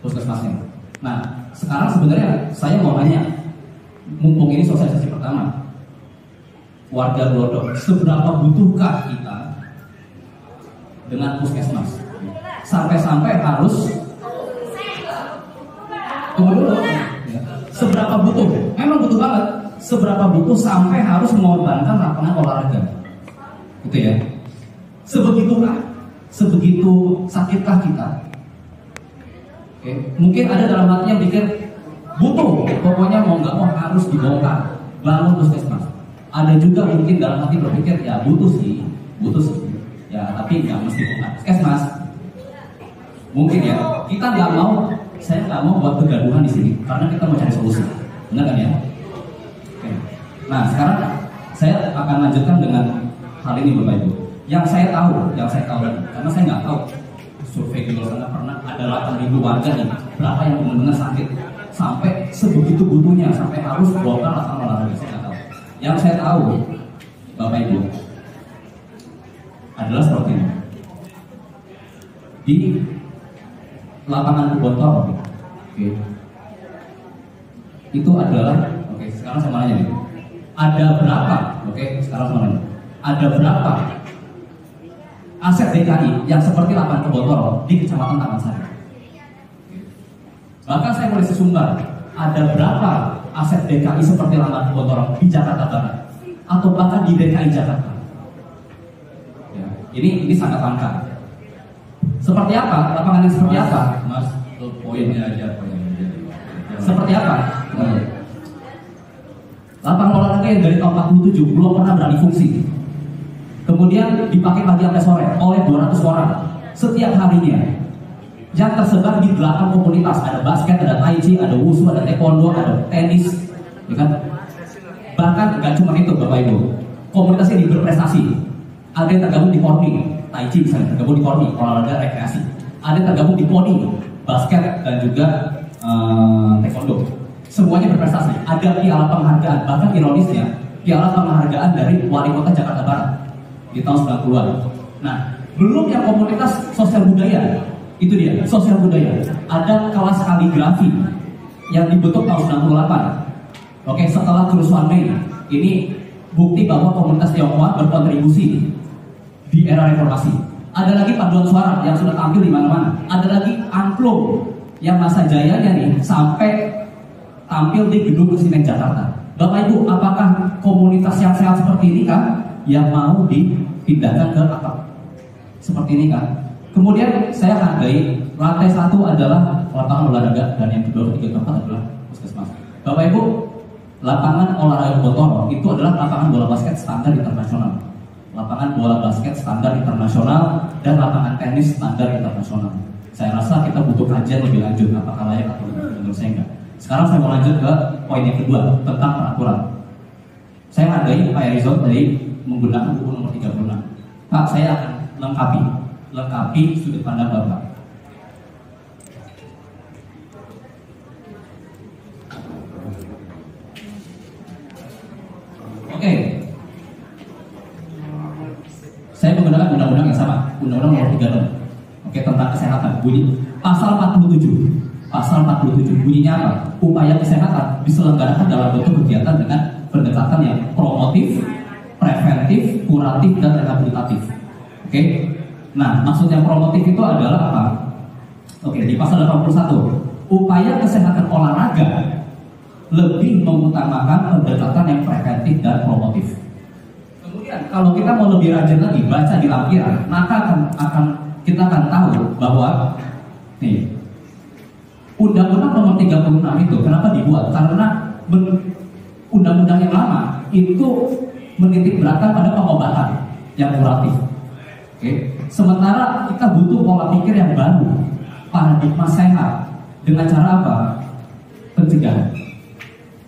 puskesmasnya. Nah, sekarang sebenarnya saya mau nanya, mumpung ini sosialisasi pertama, warga Glodok, seberapa butuhkah kita dengan puskesmas? Sampai-sampai harus tunggu dulu. Seberapa butuh? Memang butuh banget. Seberapa butuh sampai harus mengorbankan lapangan olahraga? Gitu ya. Sebegitukah? Sebegitu sakitkah kita? Oke. Mungkin ada dalam hatinya pikir butuh, pokoknya mau nggak mau harus dibongkar, bangun puskesmas. Ada juga mungkin dalam hati berpikir ya butuh sih, ya tapi nggak mesti bongkar puskesmas. Mungkin ya kita nggak mau, saya nggak mau buat kegaduhan di sini karena kita mau cari solusi, benar kan ya? Oke. Nah sekarang saya akan lanjutkan dengan hal ini Bapak Ibu. Yang saya tahu, karena saya nggak tahu survei di luar sana pernah ada 8.000 warga nih, berapa yang benar-benar sakit sampai sebegitu butuhnya, sampai harus bongkar lapangan olahraga. Saya nggak tahu. Yang saya tahu, Bapak Ibu, adalah seperti ini. Di lapangan Kebon Toro, oke, itu adalah, oke, sekarang saya mau nanya nih, ada berapa, oke, sekarang saya mau nanya, ada berapa aset DKI yang seperti lapangan Kebon Toro di Kecamatan Taman Sari? Bahkan saya boleh sesumbar, ada berapa aset DKI seperti lapangan Kebon Toro di Jakarta Barat atau bahkan di DKI Jakarta? Ya, ini sangat langka. Seperti apa? Lapangan yang seperti apa? Mas, poinnya aja poinnya. Seperti apa? Lapangan olahraga yang dari tahun 47 belum pernah beralih fungsi. Kemudian dipakai pagi sampai sore oleh 200 orang setiap harinya. Yang tersebar di 8 komunitas, ada basket, ada tai chi, ada wushu, ada taekwondo, ada tenis, ya kan? Bahkan nggak cuma itu Bapak Ibu, komunitas ini berprestasi. Ada yang tergabung di Kormi, tai chi misalnya, tergabung di Kormi, olahraga rekreasi. Ada yang tergabung di Koni, basket dan juga taekwondo. Semuanya berprestasi. Ada piala penghargaan, bahkan ironisnya piala penghargaan dari Wali Kota Jakarta Barat di tahun 90-an. Nah, belum yang komunitas sosial budaya. Itu dia, sosial budaya. Ada kelas kaligrafi yang dibentuk tahun 98. Oke, setelah kerusuhan Mei. Ini bukti bahwa komunitas Tionghoa berkontribusi di era reformasi. Ada lagi paduan suara yang sudah tampil di mana-mana. Ada lagi angklung yang masa jayanya nih sampai tampil di Gedung Presiden Jakarta. Bapak Ibu, apakah komunitas yang sehat seperti ini kan yang mau dipindahkan ke atap seperti ini kan? Kemudian saya hargai lantai 1 adalah lapangan olahraga dan yang kedua, ketiga, keempat adalah puskesmas. Bapak Ibu, lapangan olahraga Kebon Toro itu adalah lapangan bola basket standar internasional, lapangan bola basket standar internasional dan lapangan tenis standar internasional. Saya rasa kita butuh kajian lebih lanjut apakah layak atau tidak, menurut saya enggak. Sekarang saya mau lanjut ke poin yang kedua tentang peraturan. Saya hargai Pak Erizon tadi menggunakan buku nomor 36. Pak, saya akan lengkapi sudut pandang Bapak. Oke. Saya menggunakan undang-undang yang sama, undang-undang nomor 36. Oke, tentang kesehatan. Bunyi pasal 47. Pasal 47 bunyinya apa? Upaya kesehatan diselenggarakan dalam bentuk kegiatan dengan pendekatan yang promotif, preventif, kuratif, dan rehabilitatif. Oke? Nah, maksudnya promotif itu adalah apa? Oke, di pasal 81, upaya kesehatan olahraga lebih mengutamakan pendekatan yang preventif dan promotif. Kemudian, kalau kita mau lebih rajin lagi baca di lampiran, maka kita akan tahu bahwa nih, Undang-Undang nomor 36 itu kenapa dibuat? Karena undang-undang yang lama itu menitik beratkan pada pengobatan yang kuratif. Oke. Sementara kita butuh pola pikir yang baru, paradigma sehat dengan cara apa? Pencegahan,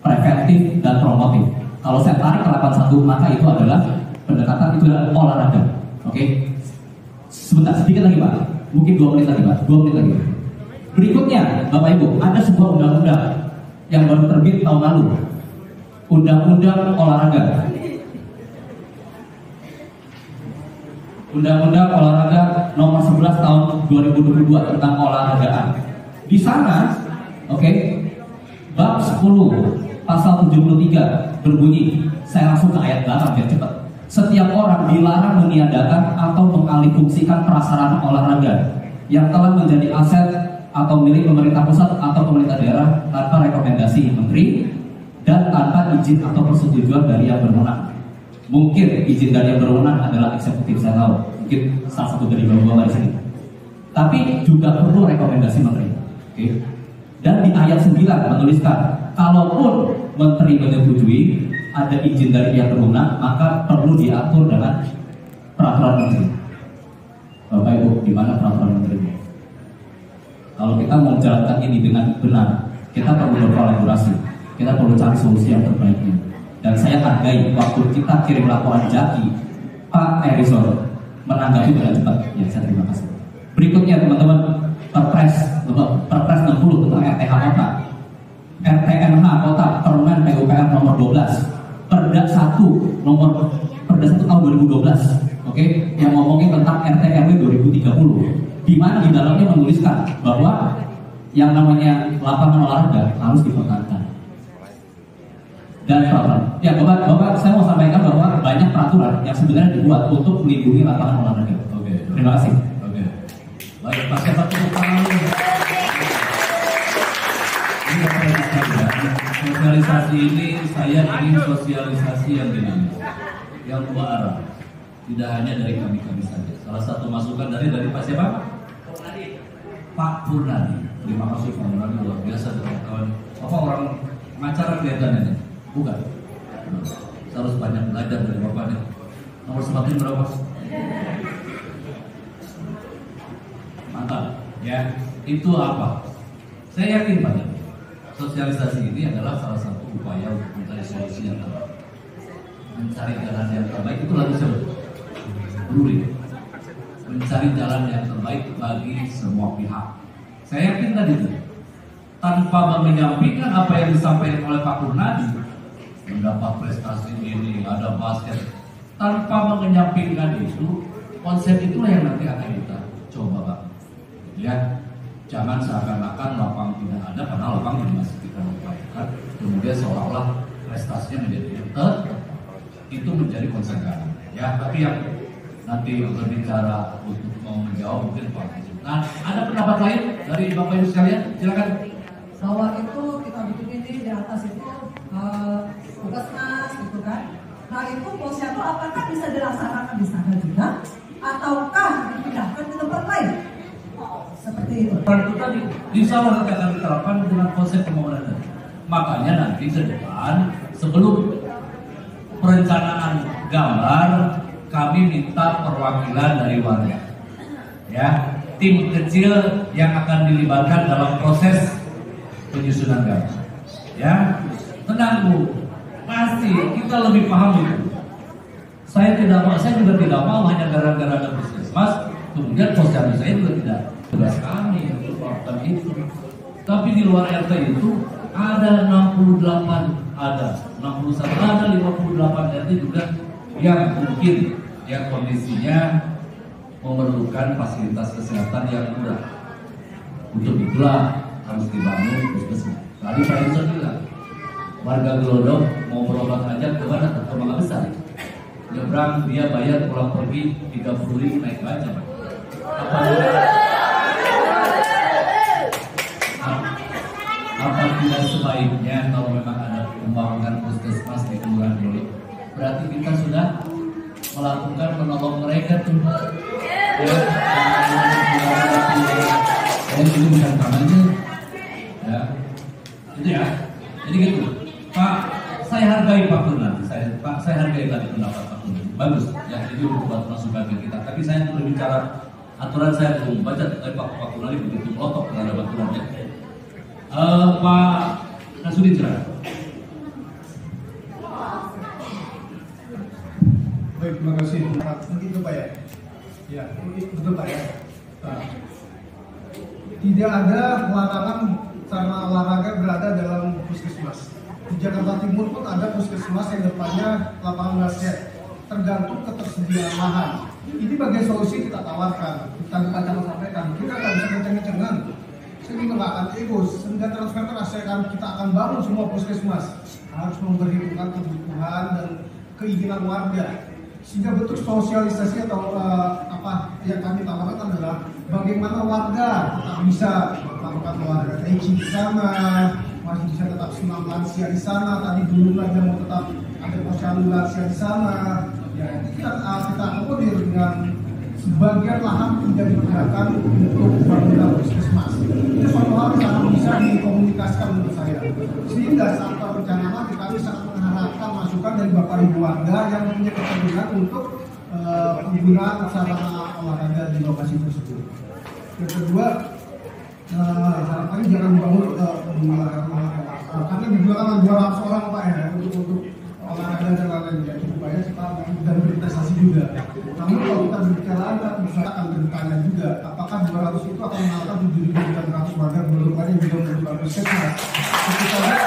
preventif dan promotif. Kalau saya tarik ke 81 maka itu adalah pendekatan, itu adalah olahraga. Oke. Sebentar, sedikit lagi Pak. Mungkin 2 menit lagi Pak. 2 menit lagi. Berikutnya, Bapak Ibu, ada sebuah undang-undang yang baru terbit tahun lalu. Undang-undang olahraga. Undang-undang olahraga nomor 11 tahun 2022 tentang olahragaan. Di sana, oke, bab 10 pasal 73 berbunyi, saya langsung ke ayat 8 biar cepat. Setiap orang dilarang meniadakan atau mengalihfungsikan prasarana olahraga yang telah menjadi aset atau milik pemerintah pusat atau pemerintah daerah tanpa rekomendasi menteri dan tanpa izin atau persetujuan dari yang berwenang. Mungkin izin dari yang berwenang adalah eksekutif, saya tahu, mungkin salah satu dari bapak-bapak di sini. Tapi juga perlu rekomendasi menteri. Oke. Dan di ayat 9 menuliskan, kalaupun menteri menyetujui ada izin dari pihak berwenang, maka perlu diatur dengan peraturan menteri. Bapak Ibu, di mana peraturan menteri? Kalau kita mau menjalankan ini dengan benar, kita perlu berkolaborasi, kita perlu cari solusi yang terbaiknya. Dan saya hargai waktu kita kirim laporan Jaki, Pak Erizon menanggapi dengan cepat. Ya, saya terima kasih. Berikutnya teman-teman, Perpres 60 tentang RTH Kota, RTMH Kota, Permen PUPR nomor 12, Perda 1 tahun 2012, oke, yang ngomongin tentang RT/RW 2030, di mana di dalamnya menuliskan bahwa yang namanya lapangan olahraga harus dipertahankan. Dan peraturan, ya Bapak, saya mau sampaikan bahwa banyak peraturan yang sebenarnya dibuat untuk melindungi lapangan olahraga. Oke. Terima kasih. Oke. Baik, Pak Siapa tepuk tangan. Sosialisasi ini saya ingin sosialisasi yang dinamis, yang dua arah, tidak hanya dari kami saja. Salah satu masukan dari Pak siapa? Pak Purnadi. Terima kasih Pak Purnadi, luar biasa kawan. Apa orang pengacara kelihatannya? Bukan. Saya harus banyak belajar dari bapaknya. Nomor semakin berapa? Mantap. Ya, itu apa? Saya yakin Pak, sosialisasi ini adalah salah satu upaya untuk mencari solusi yang terbaik, mencari jalan yang terbaik. Itu lagu siapa? Bruli. Mencari jalan yang terbaik bagi semua pihak. Saya yakin tadi itu, tanpa menyampaikan apa yang disampaikan oleh Pak Purnadi, mendapat prestasi ini, ada basket, tanpa menyampaikan itu, konsep itulah yang nanti akan kita coba Pak. Ya. Jangan seakan-akan lapang tidak ada, karena lapang yang masih kita upayakan. Kemudian seolah-olah prestasinya menjadi itu menjadi konsekuensi. Ya, tapi yang nanti berbicara untuk mau menjawab mungkin Pak. Nah, ada pendapat lain dari Bapak Ibu sekalian? Silakan. Bahwa itu kita bikin ini di atas itu puskesmas gitu kan. Nah itu posyandu apakah bisa dilaksanakan di sana juga, ataukah dipindahkan ke tempat lain? Seperti itu. Itu tadi insya Allah akan diterapkan dengan konsep pembangunan. Makanya nanti ke depan sebelum perencanaan gambar kami minta perwakilan dari warga. Ya, tim kecil yang akan dilibatkan dalam proses penyusunan gambar. Ya, tenang Bu, pasti kita lebih paham itu. Saya juga tidak mau hanya gara-gara ada puskesmas, kemudian posyandu saya juga tidak tugas kami untuk melakukan itu. Tapi di luar RT itu ada 68, ada 61, ada 58 RT juga yang mungkin yang kondisinya memerlukan fasilitas kesehatan yang murah. Untuk itulah harus dibangun puskesmas. Tadi Pak Yusuf bilang, warga Gelodok mau berobat aja ke mana? Ke Mangga Besar. Nyebrang dia bayar pulang pergi 30.000 naik aja. Apa tidak sebaiknya kalau memang ada pembangunan puskesmas di Kelurahan Gelodok, berarti kita sudah melakukan menolong mereka tuh. Ya, ini bukan kampanye. Ya, itu ya. Jadi gitu, Pak. Saya hargai Pak Purnadi. Saya hargai tadi pendapat Pak Purnadi. Bagus. Ya, ini buat masukan ke kita. Tapi saya perlu bicara aturan, saya belum baca. Tapi Pak Purnadi begitu melotot terhadap aturannya. Pak Nasudin Cerah. Baik, terima kasih. Begitu Pak ya. Ya, betul Pak ya. Nah, tidak ada larangan sarana olahraga berada dalam puskesmas. Di Jakarta Timur pun ada puskesmas yang depannya lapangan basket, tergantung ketersediaan lahan. Ini bagai solusi kita tawarkan. Tadi Pak Camat sampaikan, kita nggak bisa kenceng-kencengan. Saya juga nggak akan ego, sehingga transfer kita akan bangun semua puskesmas, harus memperhitungkan kebutuhan dan keinginan warga, sehingga bentuk sosialisasi atau apa yang kami tawarkan adalah bagaimana warga tetap bisa melakukan olahraga tai chi di sana, masih bisa tetap senam lansia di sana. Tadi dulu aja mau tetap ada posyandu lansia di sana, ya kita akomodir dengan sebagian lahan tidak digunakan untuk bangunan puskesmas. Itu suatu hal yang sangat bisa dikomunikasikan menurut saya. Sehingga saat perencanaan kami sangat mengharapkan masukan dari Bapak Ibu warga yang punya kepentingan untuk penggunaan sarana olahraga di lokasi tersebut. Yang kedua, harapannya jangan dibangun karena digunakan 200 orang Pak ya untuk olahraga dan lain-lain, ya cukup banyak kita dan berprestasi juga. Namun kalau kita berbicara bisa akan bertanya juga, apakah 200 itu akan mengalahkan 7.300 warga berlokasi juga membutuhkan puskesmas? Kita lihat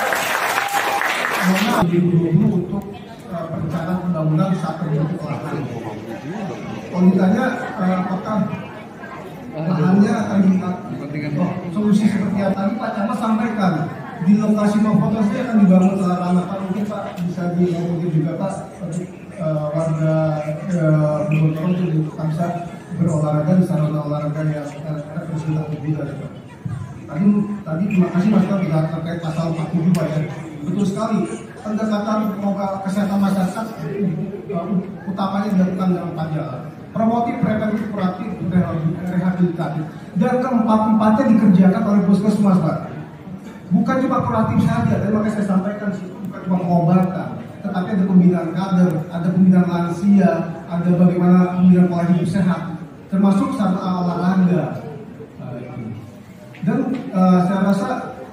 memang 2020 untuk perencanaan pembangunan saat terbentuk lahan. Kalau ditanya apakah lahannya akan solusi seperti apa, tadi Pak Camat sampaikan di lokasi Mapolres akan dibangun sarana. Pak mungkin Pak bisa diomongin juga Pak untuk warga Bogor untuk bisa berolahraga di sarana olahraga yang representatif juga. Tadi terima kasih Mas Pak juga terkait pasal 47 Pak ya. Betul sekali, pendekatan kesehatan masyarakat utamanya dilakukan dalam 4 jalan: promotif, preventif, kuratif, rehabilitatif, dan keempat-empatnya dikerjakan oleh puskesmas Pak. Bukan cuma kuratif saja, tadi makanya saya sampaikan bukan cuma pengobatan, tetapi ada pembinaan kader, ada pembinaan lansia, ada bagaimana pembinaan pola hidup sehat, termasuk sarana olahraga. Dan saya rasa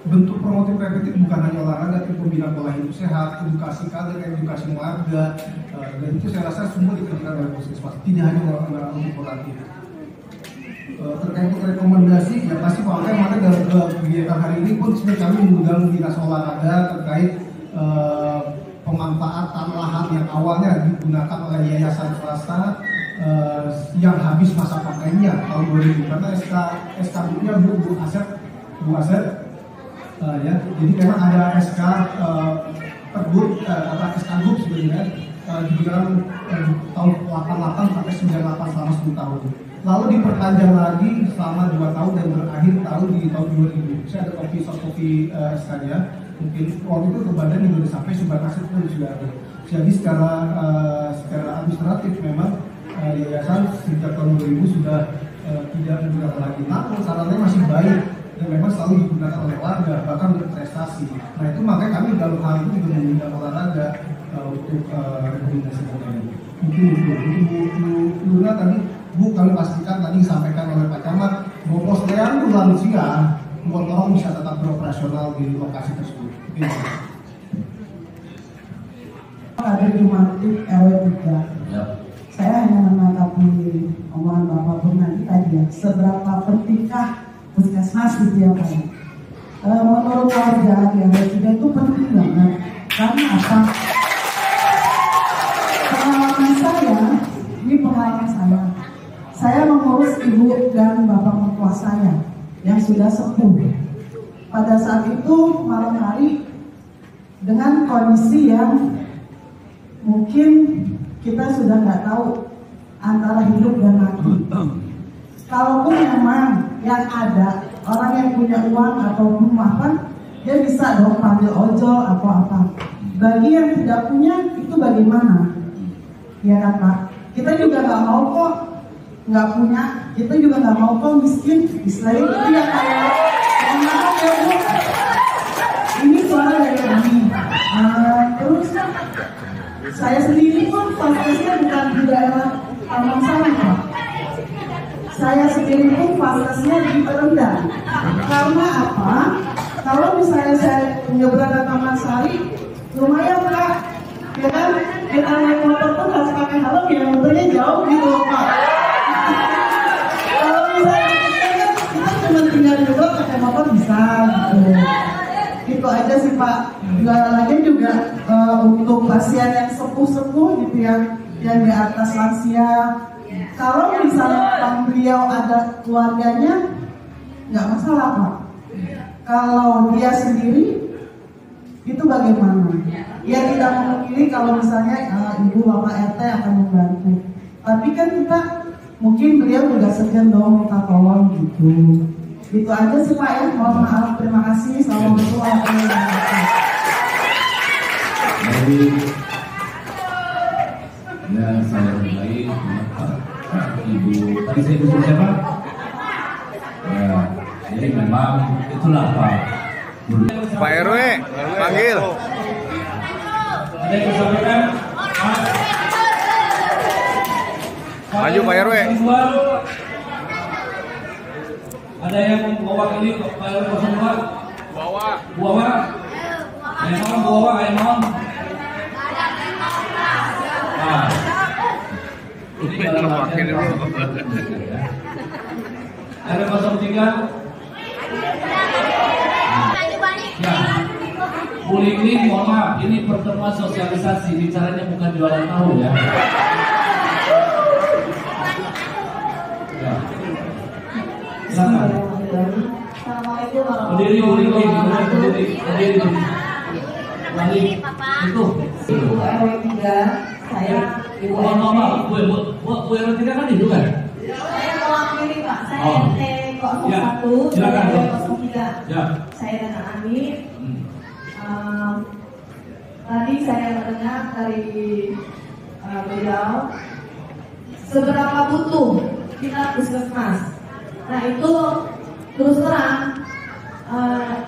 bentuk promotif preventif bukan hanya olahraga, tapi pembinaan pola hidup sehat, edukasi kader, edukasi warga, dan itu saya rasa semua dikerjakan oleh puskesmas, tidak hanya untuk kuratif. Terkait rekomendasi, ya pasti Pak Angkai dalam kegiatan hari ini pun sebenarnya kami mengundang dinas olahraga terkait pemanfaatan lahan yang awalnya digunakan oleh yayasan swasta yang habis masa pakainya tahun 2000, karena SK-nya Bu Asep, ya, jadi memang ada SK Pergub atau SK Gub sebenarnya digunakan tahun 88 sampai 98 selama 10 tahun. Lalu diperpanjang lagi selama 2 tahun dan berakhir di tahun 2000. Saya ada soft copy SK-nya. Mungkin waktu itu ke badan yang sudah sampai sumber aset pun sudah ada. Jadi secara administratif memang yayasan sejak tahun 2000 sudah tidak menggunakan lagi. Namun sarannya masih baik dan memang selalu digunakan oleh warga, bahkan berprestasi. Nah itu makanya kami dalam hal itu juga menggunakan olahraga untuk rekomendasi ini. Mungkin Bu Luna tadi, Bu, kami pastikan tadi disampaikan oleh Pak Camat bahwa posyandu lansia tolong bisa tetap beroperasional di lokasi tersebut. Kader Jumatik RW 3. Saya hanya menanggapi omongan Bapak Purnadi tadi ya, seberapa pentingkah puskesmas gitu ya Pak. Menurut warga di RW 3 itu penting banget. Karena apa? Pengalaman saya mengurus ibu dan bapak mertua saya yang sudah sepuh. Pada saat itu malam hari dengan kondisi yang mungkin kita sudah nggak tahu antara hidup dan mati. Kalaupun memang yang ada orang yang punya uang ataupun makan, dia bisa dong panggil ojol atau apa. Bagi yang tidak punya itu bagaimana? Ya kan Pak? Kita juga nggak mau kok nggak punya, kita juga nggak mau kok miskin. Istilahnya itu ya kayak maaf ya Bu, ini suara dari kami. Terus saya sendiri pun fasilitasnya bukan di daerah Taman Sari Pak. Saya sendiri pun fasilitasnya di terendah. Karena apa? Kalau misalnya saya nyebrang ke Taman Sari, lumayan Pak. Ya kan, kita naik motor tuh harus pakai helm ya, motornya jauh gitu Pak. Kalau misalnya kita cuma tinggal dulu pakai motor bisa gitu. Itu aja sih Pak. Lagi juga untuk pasien yang sepuh-sepuh gitu yang di atas lansia. Kalau misalnya beliau ada keluarganya, nggak masalah Pak. Kalau dia sendiri itu bagaimana? Dia tidak memungkiri kalau misalnya ibu bapak RT akan membantu. Tapi kan kita mungkin beliau juga segan dong minta tolong gitu. Itu aja sih Pak ya. Mohon maaf. Terima kasih. Assalamualaikum warahmatullahi wabarakatuh. Jadi ya saya mulai Ibu tadi saya ibu siapa? Ya, jadi memang itulah Pak RW, panggil. Ada yang disampaikan? Maju Pak RW. Ada yang mewakili Pak RW 02? Buawa. Ayo mohon Buawa, ayo mohon. Nah, ini adalah ada 03. Ya, Bu Lingling, mohon maaf, ini pertemuan sosialisasi, bicaranya bukan jualan tahu ya. Ya. Silakan. Assalamualaikum Berdiri, Bu Lingling, berdiri. Lagi, itu. Ibu RW 3, saya Ibu Mohon maaf, Bu RW 3 kan itu kan? Saya mewakili Pak, saya Oh. RT 01, Ya, saya silakan, RW Bu. 03. Ya. Saya Dana Ani. Tadi saya mendengar dari beliau seberapa butuh kita puskesmas. Nah itu terus terang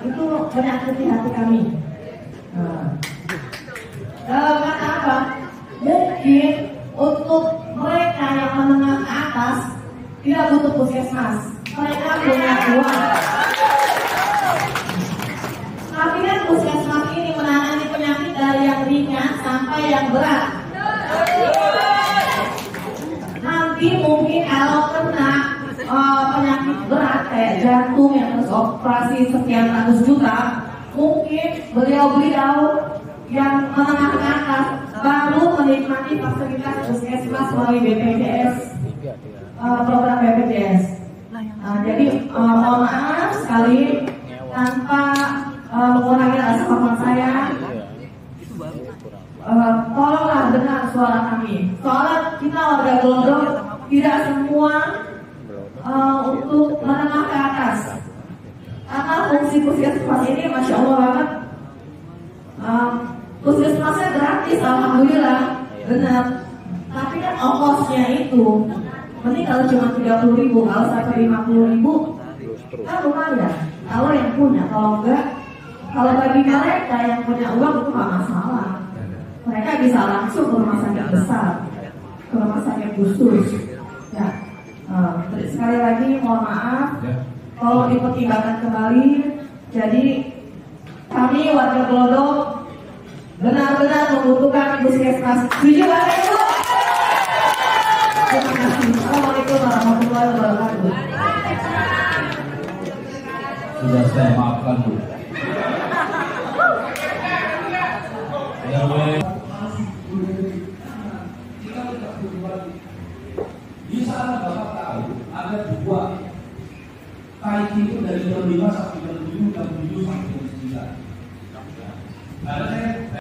itu menyakiti hati kami. Karena apa? Mungkin untuk mereka yang menengah ke atas tidak butuh puskesmas. Mereka punya uang. Tapi kan puskesmas ini menangani penyakit dari yang ringan sampai yang berat. Nanti mungkin kalau kena penyakit berat kayak jantung yang harus operasi sekian ratus juta, mungkin beliau-beliau yang menengah ke atas baru menikmati fasilitas puskesmas melalui BPJS, program BPJS. Jadi mohon maaf sekali tanpa mengurangi rasa hormat saya, tolonglah dengar suara kami. Soalnya kita warga Glodok tidak semua untuk menengah ke atas. Karena fungsi puskesmas ini masya Allah banget. Puskesmasnya gratis, alhamdulillah, benar. Tapi kan ongkosnya itu, mending kalau cuma 30.000, kalau sampai 50.000, kan lumayan. Kalau yang punya, kalau enggak, kalau bagi mereka yang punya uang itu nggak masalah. Mereka bisa langsung ke rumah sakit besar, ke rumah sakit khusus. Ya, sekali lagi mohon maaf, tolong dipertimbangkan kembali. Jadi kami warga Glodok benar-benar membutuhkan puskesmas. Setuju Pak Ibu? Terima kasih. Assalamualaikum warahmatullahi wabarakatuh. Sudah saya maafkan Bu.